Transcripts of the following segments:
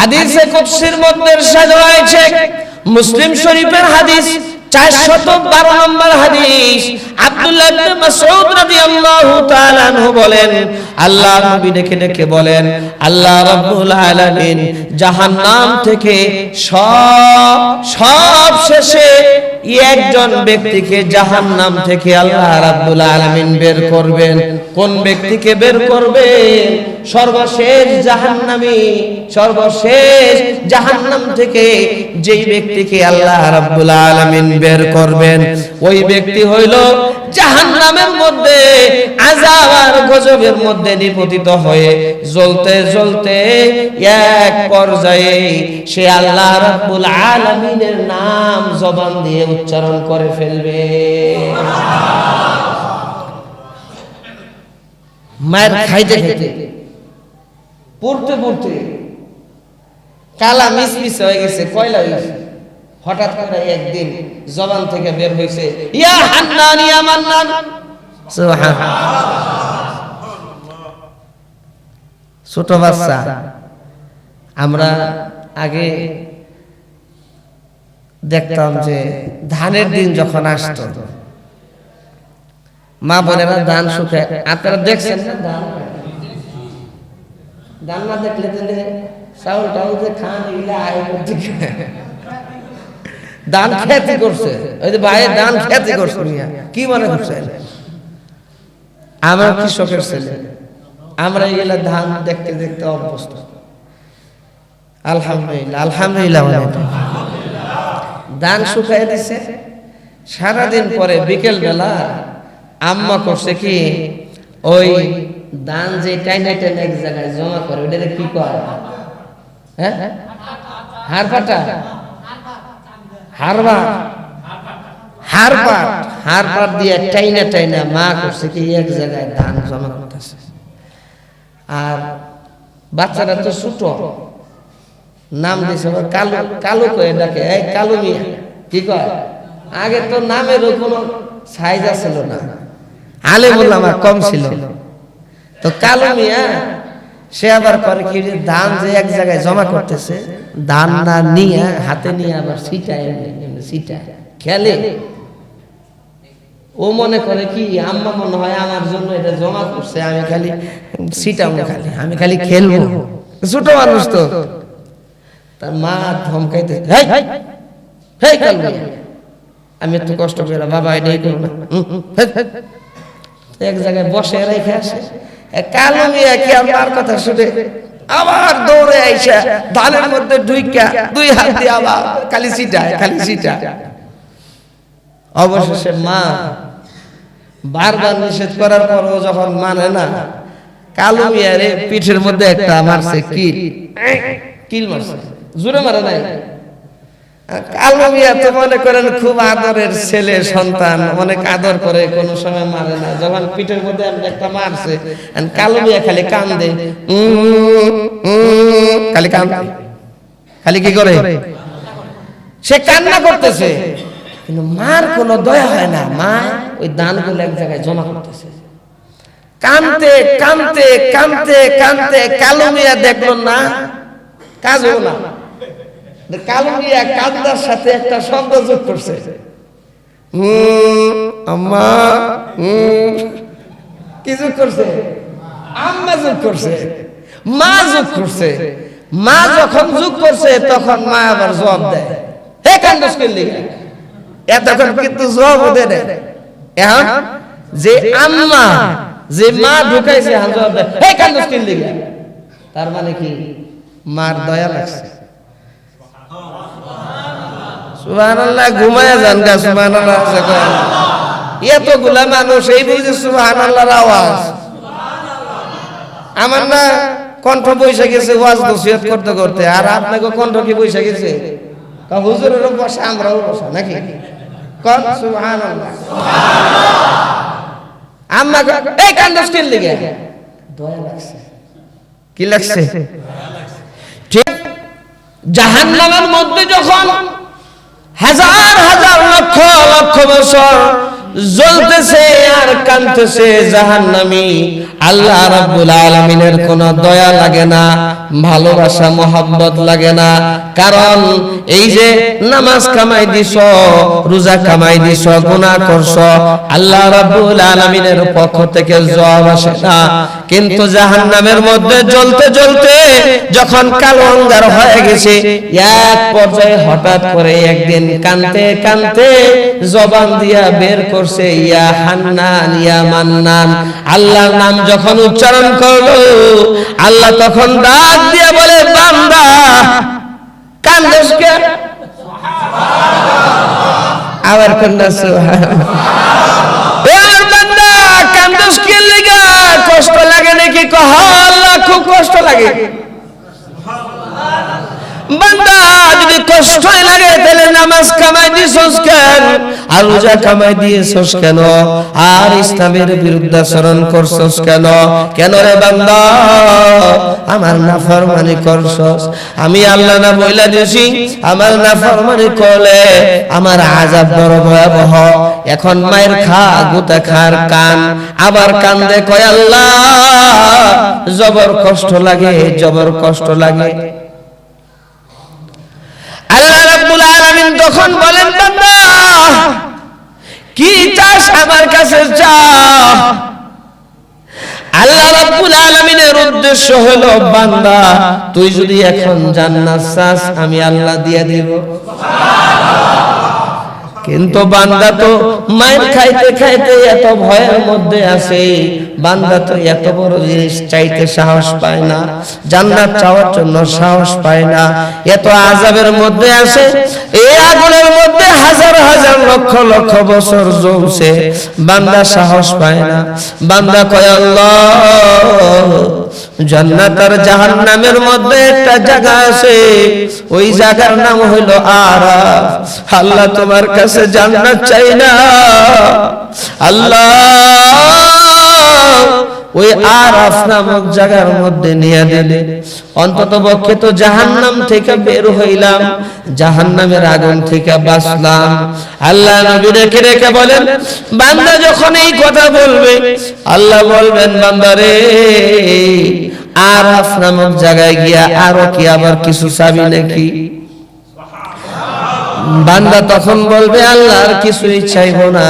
হাদিসে কুদসির মধ্যে ইরশাদ হয়েছে, মুসলিম শরীফের হাদিস 412 নম্বর হাদিস, আব্দুল্লাহ ইবনে মাসউদ রাদিয়াল্লাহু তাআলা আনহু বলেন, আল্লাহ নবী ডেকে ডেকে বলেন, আল্লাহ রাব্বুল আলামিন জাহান্নাম থেকে সব শেষে একজন ব্যক্তিকে জাহান্নাম থেকে আল্লাহ রাব্বুল আলামিন বের করবেন। কোন ব্যক্তিকে বের করবেন? সর্বশেষ জাহান্নামী, সর্বশেষ জাহান্নাম থেকে যেই ব্যক্তিকে আল্লাহ রাব্বুল আলামিন বের করবেন, ওই ব্যক্তি হইল জাহান্নামের মধ্যে আযাব আর গজবের মধ্যে নিপতিত হয়ে জ্বলতে জ্বলতে এক পর্যায়ে সে আল্লাহ রাব্বুল আলামিনের নাম জবান দিয়ে উচ্চারণ করে ফেলবে। মায়ের খাইতে খাইতে পড়তে পড়তে কালা মিসমিস হয়ে গেছে, কয়লা হয়ে গেছে। হঠাৎ করে একদিন জবান থেকে বের হয়েছে, ইয়া হান্নান ইয়া মান্নান। ছোট বাচ্চা, আমরা আগে দেখতাম যে ধানের দিন যখন আসতো, মা বোনেরা ধান শুকায়, আপনারা দেখছেন না? ধান না দেখলে দিলে চাউল টাউল যে খান এগুলা আয় করতে ধান খেতে করছে, ওই যে ভাই ধান খেতে করছে, কি মনে করছে? আমরা কৃষকের ছেলে, আমরা এগুলা ধান দেখতে দেখতে অভ্যস্ত। আলহামদুলিল্লাহ, আলহামদুলিল্লাহ। ধান শুকায় দিছে, সারাদিন পরে বিকেল বেলা আম্মা করছে কি, ওই ধান যে টাইনে টাইনে এক জায়গায় জমা করে, ওইটা কি করে? হ্যাঁ, হাড়পাটা, হাড়পাট দিয়ে টাইনা টাইনা মা করছে কি এক জায়গায় ধান জমা করতেছে। আর বাচ্চারা তো ছোট, নাম দিয়েছে কালু, কালু কয়ে ডাকে, এই কালু মিয়া। কি কয়? আগে তো নামেরও কোনো সাইজ ছিল না, আলে বললাম আর কম ছিল, তো কালু মিয়া সে আবার করে কি, ধান যে এক জায়গায় জমা করতেছে, ধান না নিয়ে হাতে নিয়ে আবার ছিটায় খেলে। ও মনে করে কি, আম্মা মনে হয় আমার জন্য এটা জমা করছে, আমি খালি ছিটাবো, আমি খালি খেলবো। ছোট মানুষ তো, তার মা ধমকাইতে, আমি একটু কষ্ট পেলাম বাবা, এটাই করবো না। এক জায়গায় বসে রেখে আসে, কালো মিয়া কি আমার কথা শুনে আবার দৌড়ে আইসা ধানের মধ্যে ঢুইকা দুই হাত দিয়ে আবার খালি ছিটা। অবশেষে মা বারবার নিষেধ করার পরও যখন মানে না, কালো মিয়ারে পিঠের মধ্যে একটা মারছে, কিল মারছে, জোরে মারে নাই। কালো মিয়া তো মনে করেন খুব আদরের ছেলে সন্তান, অনেক আদর করে, কোনো সময় মারে না। যখন পিঠের মধ্যে একটা মারছে, কালো মিয়া খালি কান্দে, খালি কান্দে, খালি কি করে, সে কান্না করতেছে, কিন্তু মার কোনো দয়া হয় না। মা ওই দানগুলো এক জায়গায় জমা করতেছে, কানতে কানতে কানতে কানতে কালো মিয়া দেখলো না, কাজ হলো না। কালো মিয়া কান্দার সাথে একটা শব্দ যোগ করছে, আম্মা। কি যোগ করছে? আম্মা যোগ করছে, মা যোগ করছে। মা যখন যোগ করছে তখন মা আবার জবাব দেয়, হে কান্দস করলি। এতক্ষণ কিন্তু জবাব দেয় না। এখন যে আম্মা, যে মা ঢুকাইছে, জবাব দেয়, হে কান্দস করলি। তার মানে কি, মার দয়া লাগছে। সুবহানাল্লাহ, ঘুমায় যান গা, সুবহানাল্লাহ। এতগুলা মানুষ এই বুঝে সুবহানাল্লাহর আওয়াজ। আমার না কণ্ঠ বৈশা গেছে ওয়াজ নসিহত করতে করতে, আর আপনাকে কণ্ঠ কি বৈশা গেছে? হুজুরেরও বসা, আমরাও বসা নাকি? কোন সুবহানাল্লাহ। আম্মা এই কান্দস কি লাগে? দয়া লাগছে। কি লাগছে? ঠিক জাহান্নামের মধ্যে যখন হাজার হাজার লক্ষ লক্ষ বছর জ্বলতেছে আর কাঁদতেছে জাহান্নামী। আল্লাহ রাব্বুল আলামিনের কোনো দয়া লাগে না, ভালোবাসা মোহাব্বত লাগে না। কারণ এই যে নামাজ কামাই দিছ, রোজা কামাই দিছ, গুনাহ করছ, আল্লাহ রাব্বুল আলামিনের পক্ষ থেকে জবাব আসে না। কিন্তু জাহান্নামের মধ্যে জ্বলতে জ্বলতে যখন কালো অঙ্গার হয়ে গেছে, এক পর্যায়ে হঠাৎ করে একদিন কানতে কানতে জবান দিয়া বের করছে ইয়া হান্নান ইয়া মান্নান। আল্লাহর নাম যখন উচ্চারণ করলো, আল্লাহ তখন ডাক দিয়া বলে, বান্দা কান্দোস কে? আবার কন্যা সুবহানাল্লাহ। বান্দা কান্দোস কে লাগা? কষ্ট লাগে নাকি? কহ আল্লাহ খুব কষ্ট লাগে। বান্দা যদি কষ্টই লাগে তাহলে নামাজ কামাই দিছস কেন? আর রোজা কামাই দিয়েছস কেন? আর ইসলামের বিরুদ্ধাচরণ করছস কেন? কেন রে বান্দা? আমার নাফরমানি করছস, আমি আল্লাহ না বইলা দিছি, আমার নাফরমানি করলে আমার আযাব বড় ভয়াবহ। এখন মায়ের খা, গুতা খার কান, আবার কান্দে কয় আল্লাহ জবর কষ্ট লাগে, জবর কষ্ট লাগে। আল্লাহ রাব্বুল আলামিন তখন বলেন, বান্দা কি চাস আমার কাছে চা। আল্লাহ রাব্বুল আলামিনের উদ্দেশ্য হলো, বান্দা তুই যদি এখন জান্নাত চাস আমি আল্লাহ দিয়ে দেব। কিন্তু বান্দা তো মায়ের খাইতে খাইতে এত ভয়ের মধ্যে আছে, বান্দা তো এত বড় জিনিস চাইতে সাহস পায় না, জান্নাত চাওয়ার জন্য সাহস পায় না। এত আযাবের মধ্যে আছে, এই আগুনের মধ্যে হাজার হাজার লক্ষ লক্ষ বছর জ্বলছে, বান্দা সাহস পায় না। বান্দা কয় আল্লাহ জান্নাত আর জাহান্নামের মধ্যে একটা জায়গা আছে, ওই জায়গার নাম হলো আরাফ। আল্লাহ তোমার কাছে জান্নাত চাই না, আল্লাহ ওই আরাফ নামক জায়গার মধ্যে নিয়ে দিলে অন্তত পক্ষে তো জাহান্নাম থেকে বের হইলাম, জাহান্নামের আগুন থেকে বাঁচলাম। আল্লাহ নবী রেখে রেখে বলেন, বান্দা যখন এই কথা বলবে আল্লাহ বলবেন, বান্দা রে আরাফ নামক জায়গায় গিয়া আরো কি আবার কিছু চাবি নাকি? বান্দা তখন বলবে আল্লাহ আর কিছুই চাইবো না।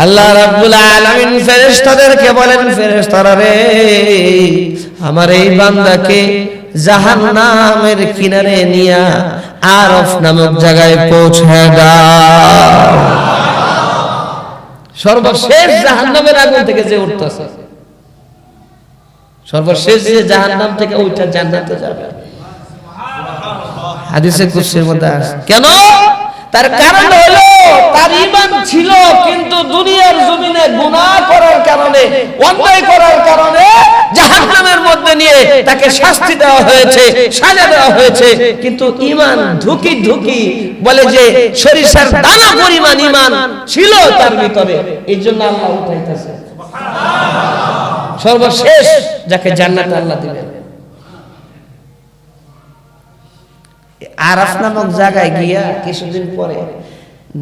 আল্লাহ রাব্বুল আলামিন ফেরেশতাদেরকে বলেন, ফেরেশতারা রে আমার এই বান্দাকে জাহান্নামের কিনারে নিয়া আরাফ নামক জায়গায় পৌঁছায় দাও। সর্বশেষ জাহান্নামের আগুন থেকে যে উঠতেছে, সর্বশেষ যে জাহান্নাম থেকে ওইটা জান্নাতে যাবে। হাদিসে কুদসির মধ্যে আছে। কেন? তার কারণ হলো তার ঈমান ছিল, কিন্তু দুনিয়ার জমিনে গুনাহ করার কারণে, অন্যায় করার কারণে জাহান্নামের মধ্যে নিয়ে তাকে শাস্তি দেওয়া হয়েছে, সাজা দেওয়া হয়েছে। কিন্তু ঈমান ধুকি ধুকি বলে যে সরিষার দানা পরিমাণ ঈমান ছিল তার ভিতরে, এইজন্য আল্লাহ উঠাইতেছে। সর্বশেষ যাকে জান্নাত আল্লাহ দিবেন। আরাফ নামক জায়গায় গিয়া কিছুদিন পরে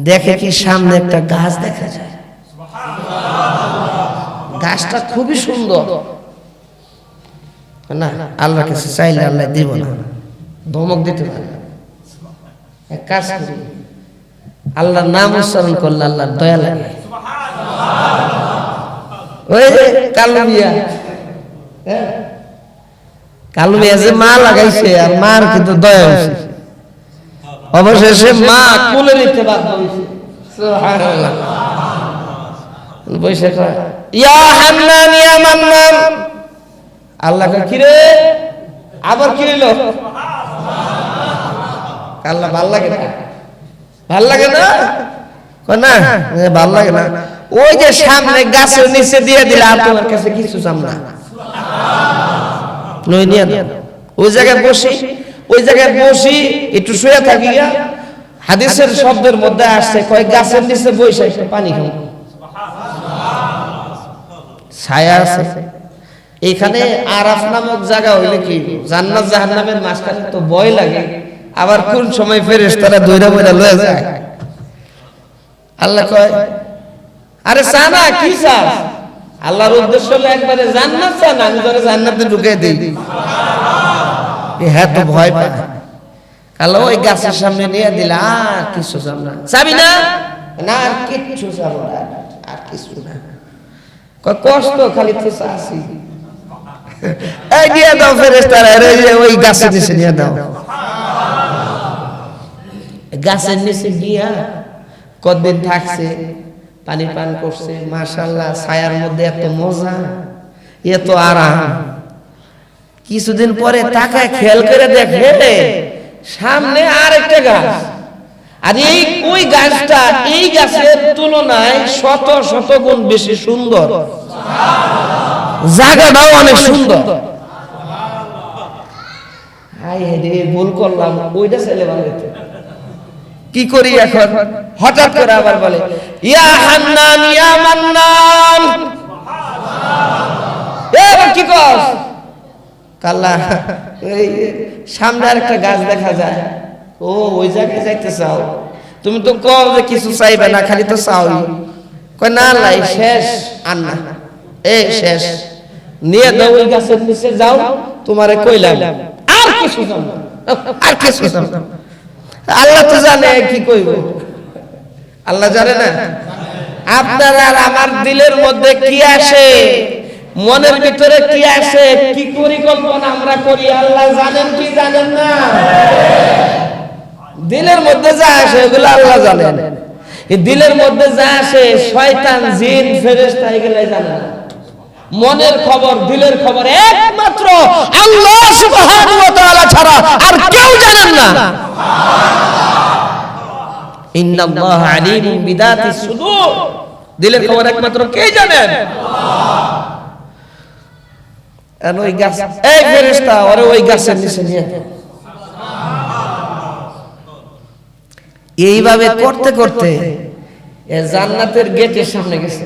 দেখে কি সামনে একটা গাছ দেখা যায়। গাছটা খুবই সুন্দর না, আল্লাহ কাছে চাইলে আল্লাহ দিব না, ধমক দিতে পারে। এক কাজ করি, আল্লাহর নাম উচ্চারণ করলে আল্লাহর দয়া লাগে। ওই যে কালু মিয়া, কালু মিয়া যে মা লাগাইছে আর মার কিন্তু দয়া হয়েছে, অবশেষে মা কোলে নিতে বাধ্য হয়েছে। সুবহানাল্লাহ। বসে কয় ইয়া হান্নান ইয়া মান্নান। আল্লাহ কয় কি রে, আবার কি হইল? আল্লাহ ভাল লাগে না, ভাল লাগে না, কয় না ভাল লাগে না। ওই যে সামনে গাছের নিচে দিয়ে দিলে আর তোমার কাছে কিছু চাম না, নই নিয়ে দাও। ওই জায়গায় বসি, ওই জায়গায় বসি একটু শুয়ে থাকি। হাদিসের শব্দের মধ্যে আসছে, কয় গাছের নিচে বসে একটু পানি খাও, ছায়া আছে। এখানে আরাফ নামক জায়গা হইলে কি জান্নাত জাহান্নামের মাঝখানে তো ভয় লাগে, আবার কোন সময় ফেরেশতারা দইরা বইরা লয়ে যায়। আল্লাহ কয় আরে সানা কি চাস? আল্লাহর উদ্দেশ্য হলো একবারে জান্নাত চান, আমি তোরে জান্নাতে ঢুকিয়ে দেই। হ্যাঁ তো ভয় পায়, কালো ওই গাছের সামনে নিয়ে দিলা, আর কিছু চাব না, চাবি না? না আর কিচ্ছু চাব না, আর কিছু না। কষ্ট খালি তো চাচ্ছি। এই দিয়ে দাও ফেরেশতারা, ওই গাছের নিচে নিয়ে দাও। গাছের নিচে গিয়া কতদিন থাকছে, পানি পান করছে, মাশাআল্লাহ, ছায়ার মধ্যে এত মজা, এত আরাম। কিছুদিন পরে তাকায় খেয়াল করে দেখে সামনে আরেকটা গাছ, আর এই ওই গাছটা এই গাছের তুলনায় শত শত গুণ বেশি সুন্দর, জায়গাটাও অনেক সুন্দর। হাই রে, ভুল করলাম, ওইটা ছেলে বানাইতে। কি করি এখন? হঠাৎ করে আবার বলে ইয়া হান্নান ইয়া মান্নান। এবার কি কস? কাল্লা এই সামনে আরেকটা গাছ দেখা যায়, ও ওই জায়গায় যাইতে চাও? তুমি তো কও যে কিছু চাইবে না, খালি তো চাওই। কই না লাই শেষ, আর না, এই শেষ, নিয়ে দাও ওই গাছের নিচে যাও, তোমারে কইলাম আর কিছু চাও না, আর কিছু চাও না। আল্লাহ তো জানে কি কইব, আল্লাহ জানে না? আপনার আর আমার দিলের মধ্যে কি আসে, মনের ভিতরে কি আসে, কি পরিকল্পনা আমরা করি, আল্লাহ জানেন কি জানেন না? দিলের মধ্যে যা আসে এগুলো আল্লাহ জানেন। এই দিলের মধ্যে যা আসে শয়তান, জিন, ফেরেশতা এগুলো জানে না। মনের খবর, দিলের খবর একমাত্র আল্লাহ সুবহানাহু ওয়া তাআলা ছাড়া আর কেউ জানেন না। ইন্নাল্লাহা আলীমুম বিদাতিস সুদূর, দিলের খবর একমাত্র কে জানেন? আর ওই গাছ, এই ফেরেশতা ওরে ওই গাছের নিচে নিয়ে, এইভাবে করতে করতে জান্নাতের গেটের সামনে গেছে।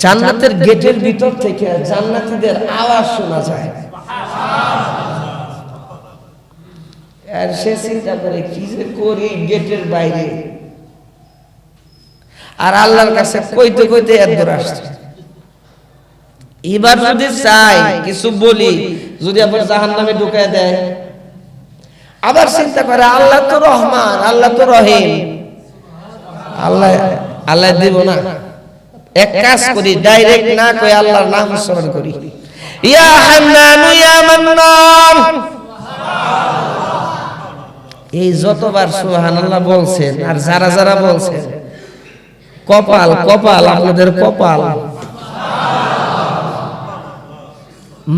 জান্নাতের গেটের ভিতর থেকে জান্নাতীদের আওয়াজ শোনা যায়। আর সে চিন্তা করে কি যে করি গেটের বাইরে, আর আল্লাহর কাছে কইতে কইতে এত দূর আসছে। এবার যদি চাই কিছু বলি, যদি আবার জাহান্নামে ঢুকায় দেয়, আবার চিন্তা করে আল্লাহ তো রহমান, আল্লাহ তো রহিম, আল্লাহ আল্লাহ দিব না। এক কাজ করি, ডাইরেক্ট না কই আল্লাহর নাম স্মরণ করি, ইয়া হান্নান ইয়া মান্নান। এই যতবার সুবহানাল্লাহ বলছেন আর যারা যারা বলছেন, কপাল কপাল, আপনাদের কপাল।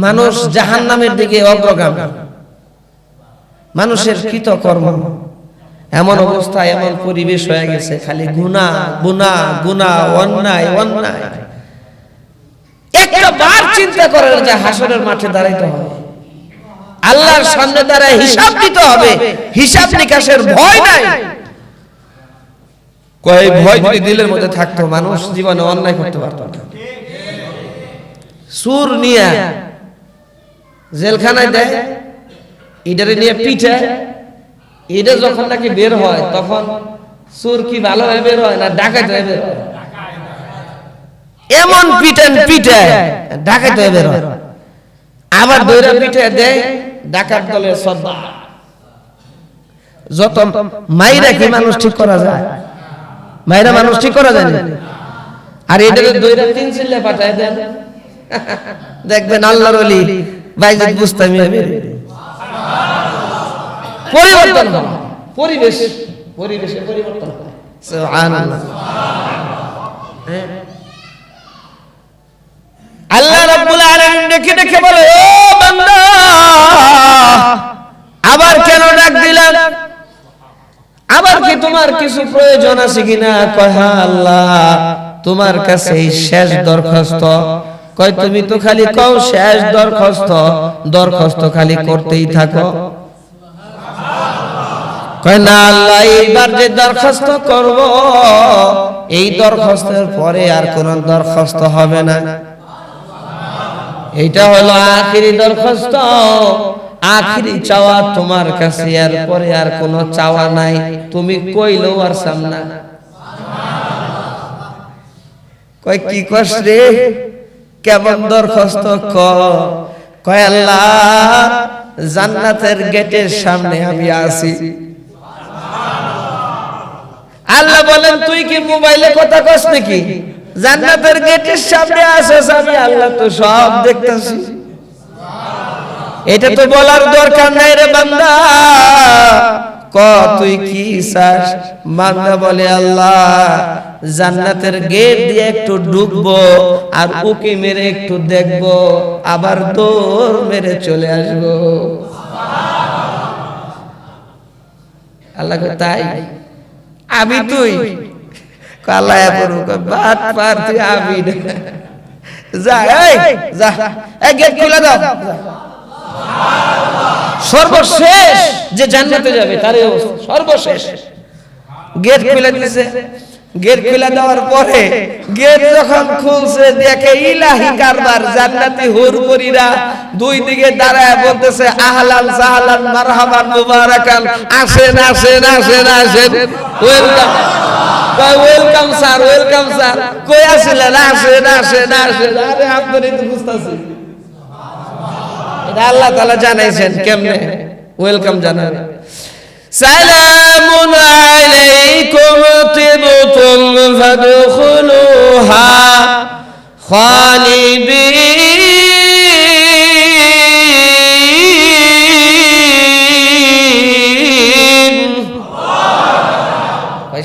মানুষ জাহান্নামের দিকে অগ্রগামী, মানুষের কৃতকর্ম, এমন অবস্থা, এমন পরিবেশ হয়ে গেছে, খালি গুনাহ গুনাহ গুনাহ, অন্যায় অন্যায়। একটা বার চিন্তা করেন যে হাসরের মাঠে দাঁড়াইতে হবে, আল্লাহর সামনে দাঁড়ায় হিসাব দিতে হবে, হিসাব নিকাশের ভয় নাই। কয় ভয় যদি দিলের মধ্যে থাকতো, মানুষ জীবনে অন্যায় করতে পারত না। সুর নিয়ে জেলখানায় দেয়, ইডারে নিয়ে পিঠে, এটা যখন নাকি বের হয় তখন সুর কি ভালো হয়ে বের হয় না ডাকাত হয়ে বের হয়? এমন পিটেন পিঠে ডাকাত হয়ে বের হয়। আবার দৈরা পিঠে দেয় ডাকাত দলের সর্দার। যত মাইরা কি মানুষ ঠিক করা যায়? মাইরা মানুষ ঠিক করা যায় না। আর এটাকে দৈরা 3 চিল্লা পাঠায় দেন, দেখবেন আল্লাহর ওলি বাইজিদ বুস্তামি হবে। পরিবর্তন হয়, পরিবেশ, পরিবেশে পরিবর্তন হয়। সুবহানাল্লাহ। আল্লাহ রাব্বুল আলামিন দেখে দেখে বলে, ও বান্দা আবার কেন ডাক দিলাম? আবার কি তোমার কিছু প্রয়োজন আছে কিনা? কয় হ্যাঁ আল্লাহ, তোমার কাছে এই শেষ দরখাস্ত। কয় তুমি তো খালি কও শেষ দরখাস্ত, দরখাস্ত খালি করতেই থাকো। কয় না আল্লাহ, এইবার যে দরখাস্ত করব এই দরখাস্তের পরে আর কোন দরখাস্ত হবে না। এইটা হলো আখিরি দরখাস্ত, আখিরি চাওয়া তোমার কাছে, এর পরে আর কোনো চাওয়া নাই। তুমি কইলেও আর সামনা। কয় কি কষ্ট রে, কেমন দরখাস্ত? কয় আল্লাহ জান্নাতের গেটের সামনে আমি আছি। আল্লাহ বলেন তুই কি মোবাইলে কথা কস নাকি? জান্নাতের গেটের সামনে আসিস, আমি আল্লাহ তো সব দেখতেছি। এটা তো বলার দরকার নাই রে বান্দা, ক তুই কি চাস? বান্দা বলে আল্লাহ জান্নাতের গেট দিয়ে একটু ঢুকবো আর উকি মেরে একটু দেখবো, আবার দৌড় মেরে চলে আসবো। আল্লাহ তাই আমি তুই? আল্লাহ বাট পার তুই আমি যা, যা গেট খুলে দাও। সর্বশেষ যে জান্নাতে যাবে তার সর্বশেষ গেট খুলে দিয়েছে। গেট খুলে দেওয়ার পরে গেট যখন খুলছে দেখে ইলাহি কারবার, জান্নাতি হুরপুরীরা দুই দিকে দাঁড়ায় বলতেছে আহলান সাহলান মারহাবান মুবারাকান, আসেন আসেন আসেন আসেন, welcome welcome sir welcome sir. কই আসলেন? আসেন আসেন আসেন। আরে আপনারই তো বুঝতাছি, এটা আল্লাহ তাআলা জানাইছেন কেমনে ওয়েলকাম জানাবে। সালামুন আলাইকুম তিবতুম ফাদখুলুহা খালিদিন।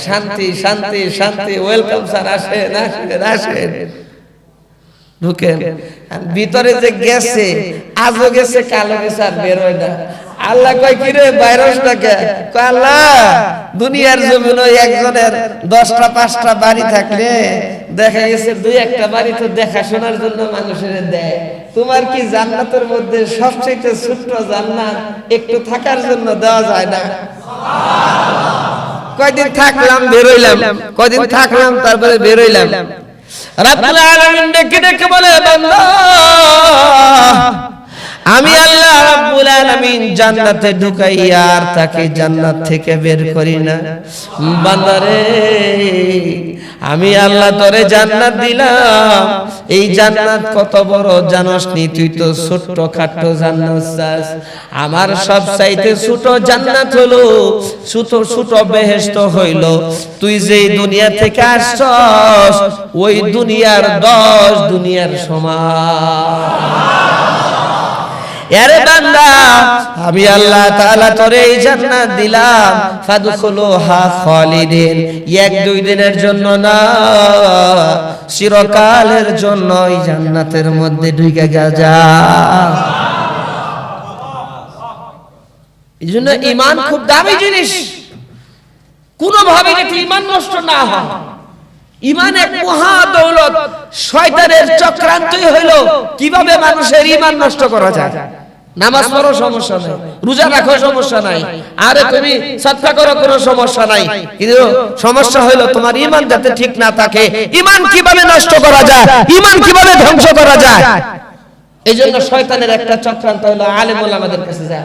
শান্তি শান্তি শান্তি, ওয়েলকাম স্যার, আসেন আসেন আসেন, ঢুকেন। ভিতরে যে গেছে, আজও গেছে কালো গেছে, আর বের হয় না। আল্লাহ কয় কি রে ভাইরাসটাকে? কয় আল্লাহ দুনিয়ার জমিনে একজনের 10টা 5টা বাড়ি থাকলে দেখা গেছে 2-1টা বাড়ি তো দেখাশোনার জন্য মানুষের দেয়। তোমার কি জান্নাতের মধ্যে সবচেয়ে ছোট্ট জান্নাত একটু থাকার জন্য দেওয়া যায় না? কয়দিন থাকলাম বের হইলাম, কয়দিন থাকলাম তারপরে বের হইলাম। রাব্বুল আলামিন ডেকে ডেকে বলে বান্দা আমি আল্লাহ রাব্বুল আলামিন জান্নাতে ঢুকাই আর তাকে জান্নাত থেকে বের করি না। বান্দারে আমি আল্লাহ তোরে জান্নাত দিলাম, এই জান্নাত কত বড় জানোস নি? তুই তো ছোট্ট খাট্ট জান্নাত চাস। আমার সব চাইতে ছোট জান্নাত হলো, ছোট ছোট বেহেশত হইল তুই যেই দুনিয়া থেকে আসছস ওই দুনিয়ার 10 দুনিয়ার সমান। আরে বান্দা আমি আল্লাহ তাআলা তোরে এই জান্নাত দিলাম, ফাদখুলুহা খালিদিন, 1-2 দিনের জন্য না, চিরকালের জন্য এই জান্নাতের মধ্যে ঢুকে যা। এইজন্য ঈমান খুব দামি জিনিস, কোনোভাবে যাতে ঈমান নষ্ট না হয়। ঈমান এক মহা দৌলত। শয়তানের চক্রান্তই হইল কিভাবে মানুষের ঈমান নষ্ট করা যায়। নামাজ পড়ো সমস্যা নাই, রোজা রাখো সমস্যা নাই, আরে তুমি সাদকা করো কোনো সমস্যা নাই, কিন্তু সমস্যা হইল তোমার ঈমান যাতে ঠিক না থাকে। ঈমান কিভাবে নষ্ট করা যায়, ঈমান কিভাবে ধ্বংস করা যায়, এইজন্য শয়তানের একটা চক্রান্ত হলো আলেম ওলামাদের কাছে যায়।